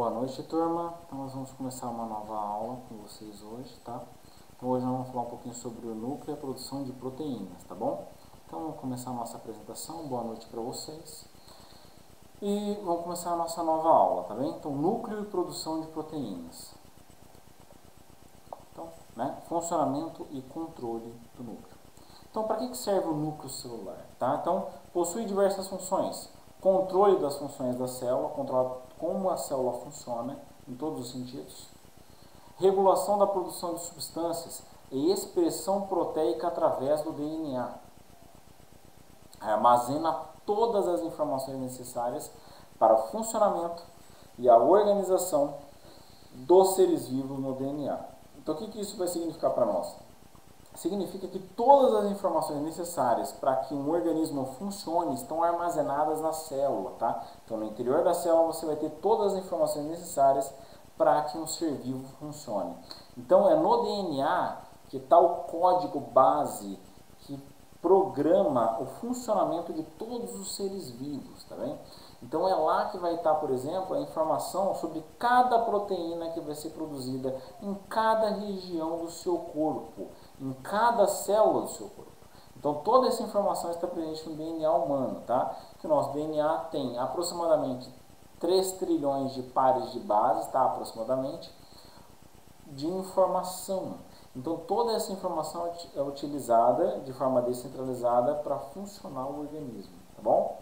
Boa noite, turma. Então nós vamos começar uma nova aula com vocês hoje, tá? Então hoje nós vamos falar um pouquinho sobre o núcleo e a produção de proteínas, tá bom? Então vamos começar a nossa apresentação. Boa noite para vocês. E vamos começar a nossa nova aula, tá bem? Então, núcleo e produção de proteínas. Então, funcionamento e controle do núcleo. Então, para que serve o núcleo celular? Tá? Então, possui diversas funções. Controle das funções da célula, controla como a célula funciona em todos os sentidos. Regulação da produção de substâncias e expressão proteica através do DNA. Armazena todas as informações necessárias para o funcionamento e a organização dos seres vivos no DNA. Então, o que isso vai significar para nós? Significa que todas as informações necessárias para que um organismo funcione estão armazenadas na célula, tá? Então, no interior da célula você vai ter todas as informações necessárias para que um ser vivo funcione. Então, é no DNA que está o código base que programa o funcionamento de todos os seres vivos, tá bem? Então é lá que vai estar, por exemplo, a informação sobre cada proteína que vai ser produzida em cada região do seu corpo, em cada célula do seu corpo. Então toda essa informação está presente no DNA humano, tá? Que o nosso DNA tem aproximadamente 3 trilhões de pares de bases, tá? Aproximadamente, de informação. Então toda essa informação é utilizada de forma descentralizada para funcionar o organismo, tá bom?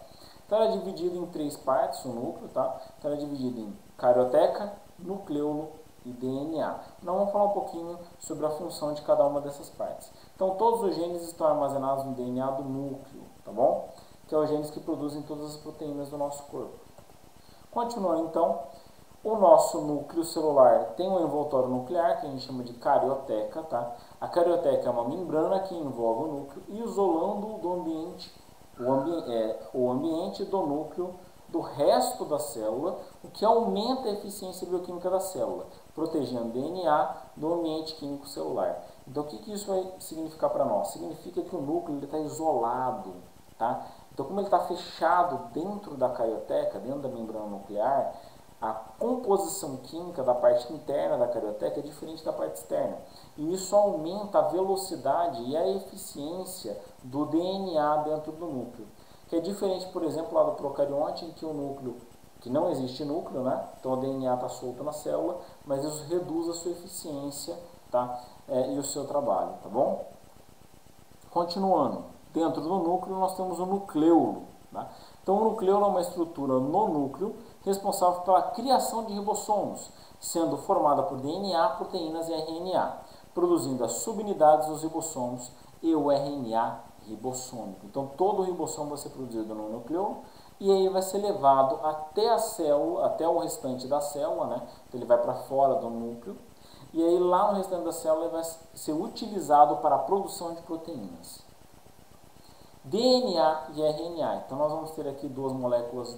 Então ela é dividida em 3 partes, o núcleo, tá? Então ela é dividida em carioteca, nucleolo e DNA. Então vamos falar um pouquinho sobre a função de cada uma dessas partes. Então todos os genes estão armazenados no DNA do núcleo, tá bom? Que é os genes que produzem todas as proteínas do nosso corpo. Continuando então, o nosso núcleo celular tem um envoltório nuclear, que a gente chama de carioteca, tá? A carioteca é uma membrana que envolve o núcleo, isolando do ambiente, o ambiente do núcleo do resto da célula, o que aumenta a eficiência bioquímica da célula, protegendo o DNA do ambiente químico celular. Então, o que isso vai significar para nós? Significa que o núcleo está isolado, tá? Então, como ele está fechado dentro da carioteca, dentro da membrana nuclear, a composição química da parte interna da carioteca é diferente da parte externa. E isso aumenta a velocidade e a eficiência do DNA dentro do núcleo. Que é diferente, por exemplo, lá do procarionte, em que o núcleo, que não existe núcleo, né? Então o DNA está solto na célula, mas isso reduz a sua eficiência, tá? E o seu trabalho, tá bom? Continuando, dentro do núcleo nós temos o nucleolo, tá? Então o nucleolo é uma estrutura no núcleo responsável pela criação de ribossomos, sendo formada por DNA, proteínas e RNA, produzindo as subunidades dos ribossomos e o RNA ribossômico. Então todo o ribossomo vai ser produzido no núcleo e aí vai ser levado até a célula, até o restante da célula, né? Então ele vai para fora do núcleo e aí lá no restante da célula ele vai ser utilizado para a produção de proteínas. DNA e RNA. Então nós vamos ter aqui duas moléculas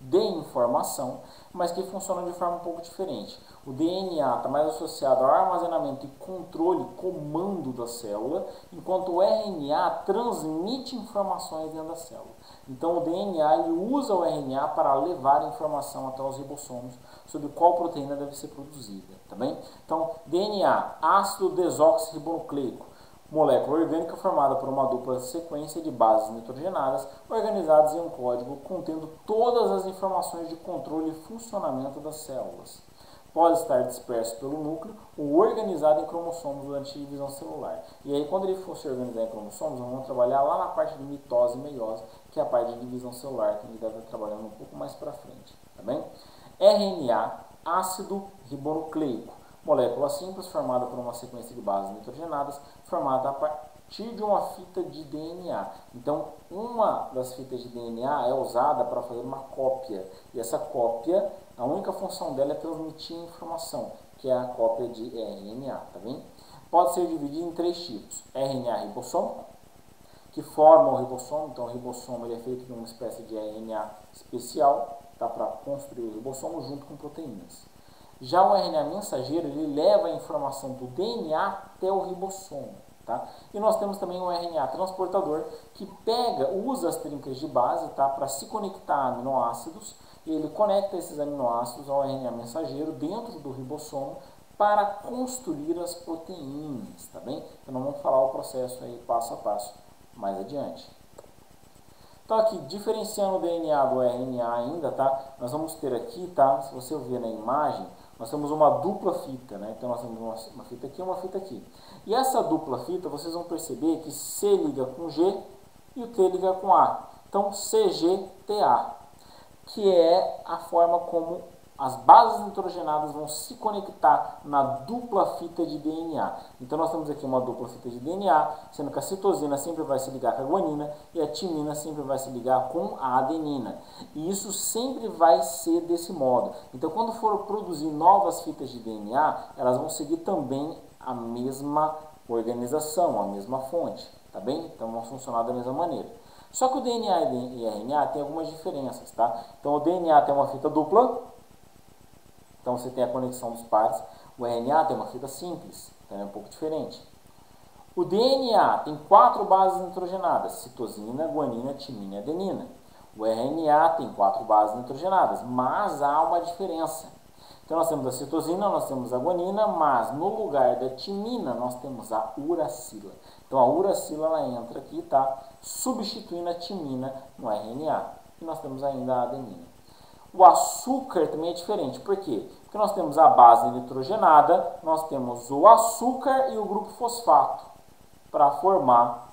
de informação, mas que funcionam de forma um pouco diferente. O DNA está mais associado ao armazenamento e controle, comando da célula, enquanto o RNA transmite informações dentro da célula. Então o DNA ele usa o RNA para levar informação até os ribossomos sobre qual proteína deve ser produzida, tá bem? Então DNA, ácido desoxirribonucleico, molécula orgânica formada por uma dupla sequência de bases nitrogenadas organizadas em um código contendo todas as informações de controle e funcionamento das células. Pode estar disperso pelo núcleo ou organizado em cromossomos durante a divisão celular. E aí, quando ele for se organizar em cromossomos, nós vamos trabalhar lá na parte de mitose e meiose, que é a parte de divisão celular, que a gente deve estar trabalhando um pouco mais para frente, tá bem? RNA, ácido ribonucleico, molécula simples formada por uma sequência de bases nitrogenadas formada a partir de uma fita de DNA. Então, uma das fitas de DNA é usada para fazer uma cópia. E essa cópia, a única função dela é transmitir informação, que é a cópia de RNA, tá bem? Pode ser dividido em 3 tipos. RNA ribossômico, que forma o ribossomo. Então, o ribossomo ele é feito de uma espécie de RNA especial, tá, para construir o ribossomo junto com proteínas. Já o RNA mensageiro, ele leva a informação do DNA até o ribossomo, tá? E nós temos também o RNA transportador, que usa as trincas de base, tá, para se conectar a aminoácidos ele conecta esses aminoácidos ao RNA mensageiro dentro do ribossomo para construir as proteínas, tá bem? Então nós vamos falar o processo aí passo a passo mais adiante. Então aqui, diferenciando o DNA do RNA ainda, tá? Nós vamos ter aqui, tá? Se você ver na imagem, nós temos uma dupla fita, né? Então nós temos uma fita aqui e uma fita aqui. E essa dupla fita, vocês vão perceber que C liga com G e o T liga com A. Então CGTA, que é a forma como as bases nitrogenadas vão se conectar na dupla fita de DNA. Então nós temos aqui uma dupla fita de DNA, sendo que a citosina sempre vai se ligar com a guanina e a timina sempre vai se ligar com a adenina. E isso sempre vai ser desse modo. Então quando for produzir novas fitas de DNA, elas vão seguir também a mesma organização, a mesma fonte, tá bem? Então vão funcionar da mesma maneira. Só que o DNA e RNA tem algumas diferenças, tá? Então o DNA tem uma fita dupla, então você tem a conexão dos pares. O RNA tem uma fita simples, então é um pouco diferente. O DNA tem 4 bases nitrogenadas, citosina, guanina, timina e adenina. O RNA tem 4 bases nitrogenadas, mas há uma diferença. Então nós temos a citosina, nós temos a guanina, mas no lugar da timina nós temos a uracila. Então a uracila ela entra aqui, tá? Substituindo a timina no RNA. E nós temos ainda a adenina. O açúcar também é diferente. Por quê? Porque nós temos a base nitrogenada, nós temos o açúcar e o grupo fosfato para formar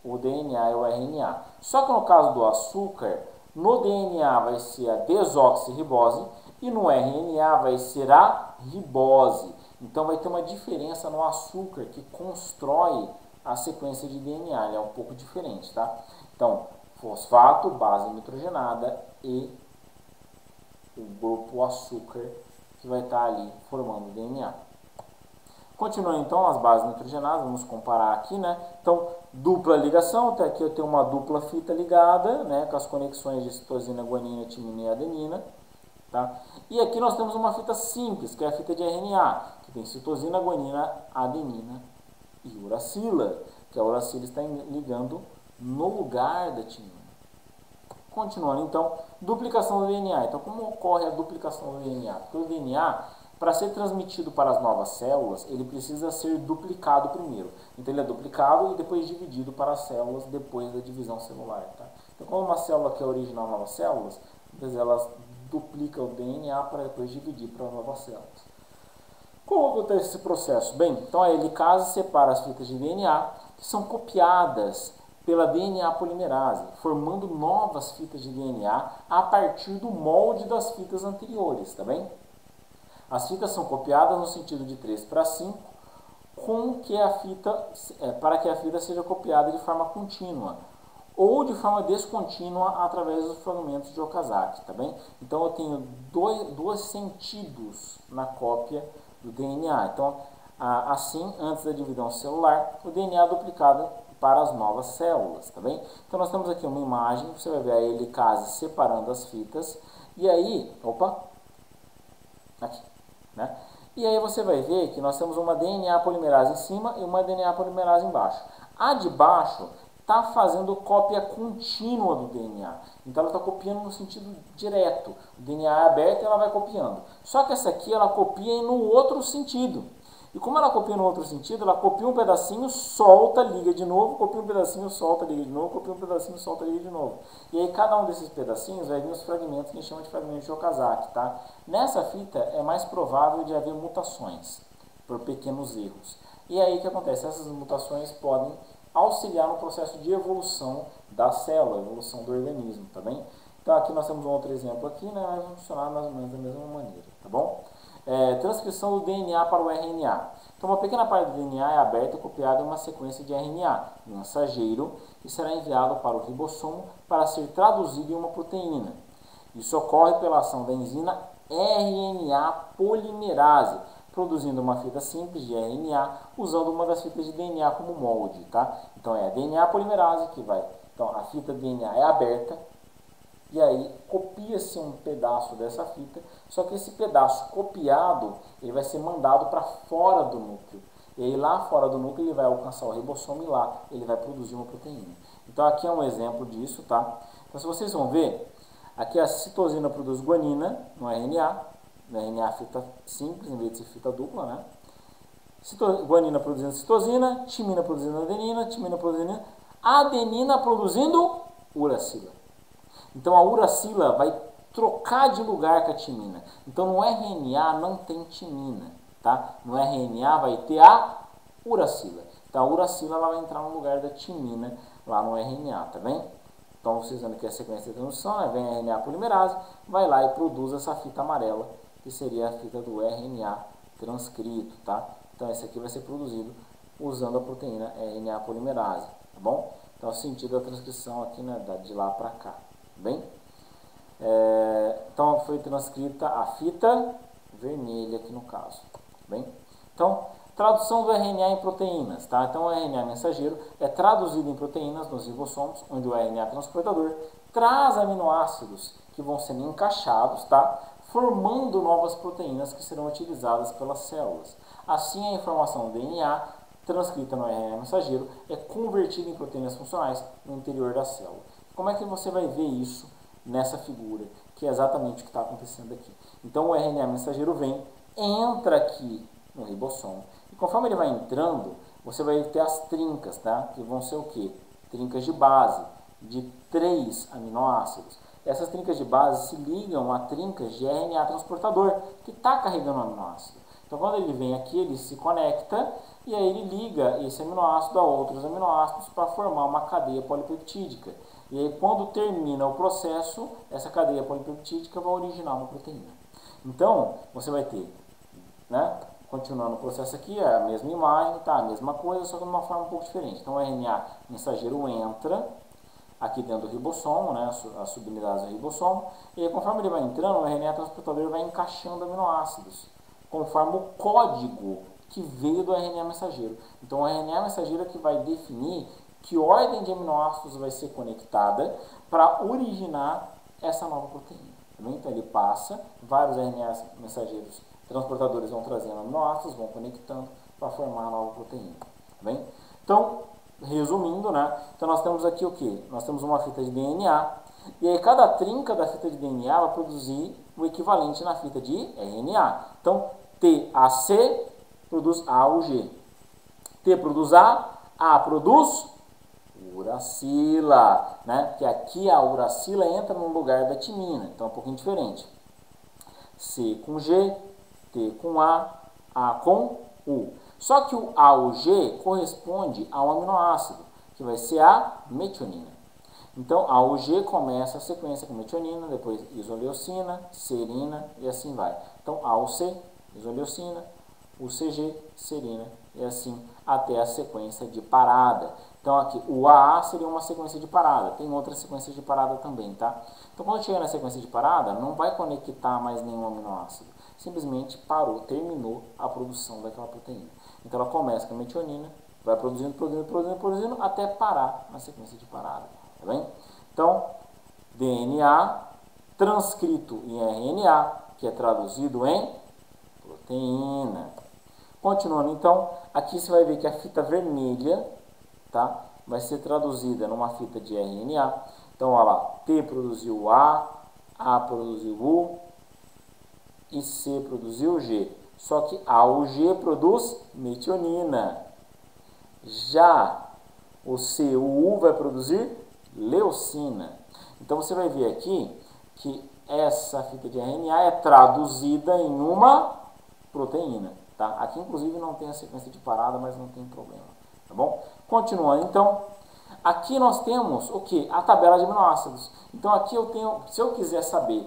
o DNA e o RNA. Só que no caso do açúcar, no DNA vai ser a desoxirribose e no RNA vai ser a ribose. Então vai ter uma diferença no açúcar que constrói a sequência de DNA. Ele é um pouco diferente, tá? Então, fosfato, base nitrogenada e o grupo açúcar que vai estar ali formando o DNA. Continuando então as bases nitrogenadas, vamos comparar aqui, né? Então, dupla ligação, até aqui eu tenho uma dupla fita ligada, né? Com as conexões de citosina, guanina, timina e adenina, tá? E aqui nós temos uma fita simples, que é a fita de RNA, que tem citosina, guanina, adenina e uracila, que a uracila está ligando no lugar da timina. Continuando, então, duplicação do DNA. Então, como ocorre a duplicação do DNA? Porque o DNA, para ser transmitido para as novas células, ele precisa ser duplicado primeiro. Então, ele é duplicado e depois dividido para as células depois da divisão celular. Tá? Então, como uma célula quer originar novas células, elas duplicam o DNA para depois dividir para as novas células. Como acontece esse processo? Bem, então a helicase separa as fitas de DNA que são copiadas pela DNA polimerase, formando novas fitas de DNA a partir do molde das fitas anteriores, tá bem? As fitas são copiadas no sentido de 3 para 5, para que a fita seja copiada de forma contínua, ou de forma descontínua através dos fragmentos de Okazaki, tá bem? Então eu tenho dois sentidos na cópia do DNA. Então, assim, antes da divisão celular, o DNA é duplicado para as novas células, tá bem? Então nós temos aqui uma imagem, você vai ver a helicase separando as fitas, e aí, aqui, né? E aí você vai ver que nós temos uma DNA polimerase em cima e uma DNA polimerase embaixo. A de baixo está fazendo cópia contínua do DNA, então ela está copiando no sentido direto. O DNA é aberto e ela vai copiando. Só que essa aqui ela copia no outro sentido. E como ela copia no outro sentido, ela copia um pedacinho, solta, liga de novo, copia um pedacinho, solta, liga de novo, copia um pedacinho, solta, liga de novo. E aí cada um desses pedacinhos vai vir os fragmentos que a gente chama de fragmentos de Okazaki, tá? Nessa fita é mais provável de haver mutações por pequenos erros. E aí o que acontece? Essas mutações podem auxiliar no processo de evolução da célula, evolução do organismo, tá bem? Então aqui nós temos um outro exemplo aqui, né? Vai funcionar mais ou menos da mesma maneira, tá bom? Transcrição do DNA para o RNA. Então, uma pequena parte do DNA é aberta e copiada em uma sequência de RNA, mensageiro, que será enviado para o ribossomo para ser traduzido em uma proteína. Isso ocorre pela ação da enzima RNA polimerase, produzindo uma fita simples de RNA, usando uma das fitas de DNA como molde, tá? Então, é a DNA polimerase que vai... Então, a fita DNA é aberta, e aí copia-se um pedaço dessa fita, só que esse pedaço copiado ele vai ser mandado para fora do núcleo. E aí lá fora do núcleo ele vai alcançar o ribossomo e lá ele vai produzir uma proteína. Então aqui é um exemplo disso, tá? Então se vocês vão ver, Aqui a citosina produz guanina no RNA fita simples em vez de ser fita dupla, né? Guanina produzindo citosina, timina produzindo adenina, timina produzindo adenina produzindo uracila. Então a uracila vai trocar de lugar com a timina. Então no RNA não tem timina, tá? No RNA vai ter a uracila. Então a uracila ela vai entrar no lugar da timina lá no RNA, tá bem? Então vocês vendo aqui a sequência de transição, né? Vem a RNA polimerase, vai lá e produz essa fita amarela, que seria a fita do RNA transcrito, tá? Então esse aqui vai ser produzido usando a proteína RNA polimerase, tá bom? Então o sentido da transcrição aqui, né, de lá para cá, tá bem? Então foi transcrita a fita vermelha aqui no caso, tá bem? Então, tradução do RNA em proteínas, tá? Então o RNA mensageiro é traduzido em proteínas nos ribossomos, onde o RNA transportador traz aminoácidos que vão sendo encaixados, tá? Formando novas proteínas que serão utilizadas pelas células. Assim, a informação do DNA transcrita no RNA mensageiro é convertida em proteínas funcionais no interior da célula. Como é que você vai ver isso nessa figura? Que é exatamente o que está acontecendo aqui. Então, o RNA mensageiro vem, entra aqui no ribossomo, e conforme ele vai entrando, você vai ter as trincas, tá? Que vão ser o quê? Trincas de base, de 3 aminoácidos. Essas trincas de base se ligam a trincas de RNA transportador, que está carregando o aminoácido. Então, quando ele vem aqui, ele se conecta e aí ele liga esse aminoácido a outros aminoácidos para formar uma cadeia polipeptídica. E aí, quando termina o processo, essa cadeia polipeptídica vai originar uma proteína. Então, você vai ter, né, continuando o processo aqui, é a mesma imagem, tá, a mesma coisa, só que de uma forma um pouco diferente. Então, o RNA mensageiro entra aqui dentro do ribossomo, né, a subunidade do ribossomo, e aí, conforme ele vai entrando, o RNA transportador vai encaixando aminoácidos, conforme o código que veio do RNA mensageiro. Então, o RNA mensageiro é que vai definir que ordem de aminoácidos vai ser conectada para originar essa nova proteína. Então, ele passa, vários RNA mensageiros transportadores vão trazendo aminoácidos, vão conectando para formar a nova proteína. Bem? Então, resumindo, né? Então, nós temos aqui o que? Nós temos uma fita de DNA, e aí cada trinca da fita de DNA vai produzir o equivalente na fita de RNA. Então, TAC produz AUG. T produz A produz uracila, né? Que aqui a uracila entra no lugar da timina, então é um pouquinho diferente. C com G, T com A com U. Só que o AUG corresponde a um aminoácido, que vai ser a metionina. Então, a UG começa a sequência com metionina, depois isoleucina, serina e assim vai. Então, AUC, isoleucina, UCG, serina e assim até a sequência de parada. Então, aqui, o AA seria uma sequência de parada. Tem outras sequências de parada também, tá? Então, quando chega na sequência de parada, não vai conectar mais nenhum aminoácido. Simplesmente parou, terminou a produção daquela proteína. Então, ela começa com a metionina, vai produzindo, até parar na sequência de parada. Tá bem? Então, DNA transcrito em RNA, que é traduzido em proteína. Continuando, então, aqui você vai ver que a fita vermelha, tá, vai ser traduzida numa fita de RNA. Então, olha lá, T produziu A produziu U e C produziu G. Só que AUG produz metionina. Já o C, o U vai produzir leucina. Então, você vai ver aqui que essa fita de RNA é traduzida em uma proteína. Tá? Aqui, inclusive, não tem a sequência de parada, mas não tem problema. Tá bom? Continuando, então, aqui nós temos o que? A tabela de aminoácidos. Então, aqui eu tenho, se eu quiser saber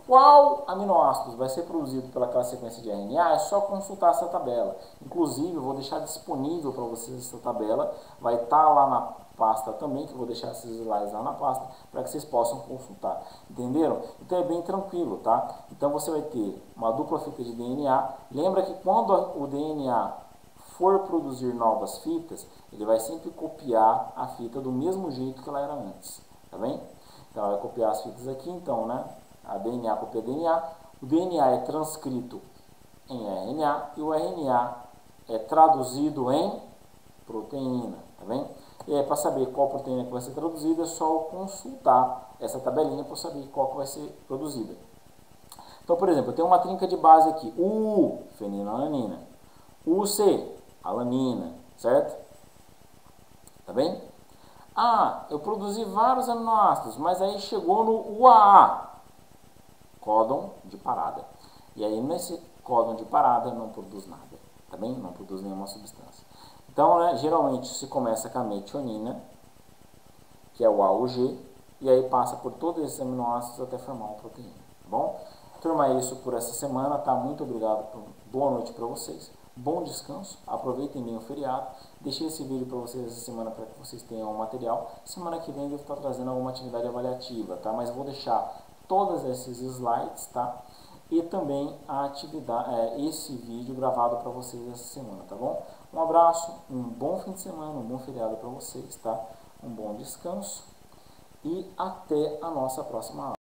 qual aminoácido vai ser produzido pelaquela sequência de RNA, é só consultar essa tabela. Inclusive, eu vou deixar disponível para vocês essa tabela. Vai estar lá na pasta também, que eu vou deixar esses slides lá na pasta, para que vocês possam consultar. Entenderam? Então, é bem tranquilo, tá? Então, você vai ter uma dupla fita de DNA. Lembra que quando o DNA for produzir novas fitas, ele vai sempre copiar a fita do mesmo jeito que ela era antes. Tá bem? Então, ela vai copiar as fitas aqui, então, né? A DNA copia DNA, o DNA é transcrito em RNA e o RNA é traduzido em proteína, tá bem? E aí, para saber qual proteína que vai ser traduzida, é só consultar essa tabelinha para eu saber qual que vai ser produzida. Então, por exemplo, eu tenho uma trinca de base aqui, U, fenilalanina, UC, alanina, certo? Tá bem? Ah, eu produzi vários aminoácidos, mas aí chegou no UAA, códon de parada. E aí nesse códon de parada não produz nada, tá bem? Não produz nenhuma substância. Então, né, geralmente se começa com a metionina, que é o AUG, e aí passa por todos esses aminoácidos até formar uma proteína, tá bom? Turma, é isso por essa semana, tá? Muito obrigado, boa noite para vocês, bom descanso, aproveitem bem o feriado, deixei esse vídeo para vocês essa semana para que vocês tenham um material, semana que vem eu devo estar trazendo alguma atividade avaliativa, tá? Mas vou deixar todos esses slides, tá? E também a atividade, esse vídeo gravado para vocês essa semana, tá bom? Um abraço, um bom fim de semana, um bom feriado para vocês, tá? Um bom descanso e até a nossa próxima aula.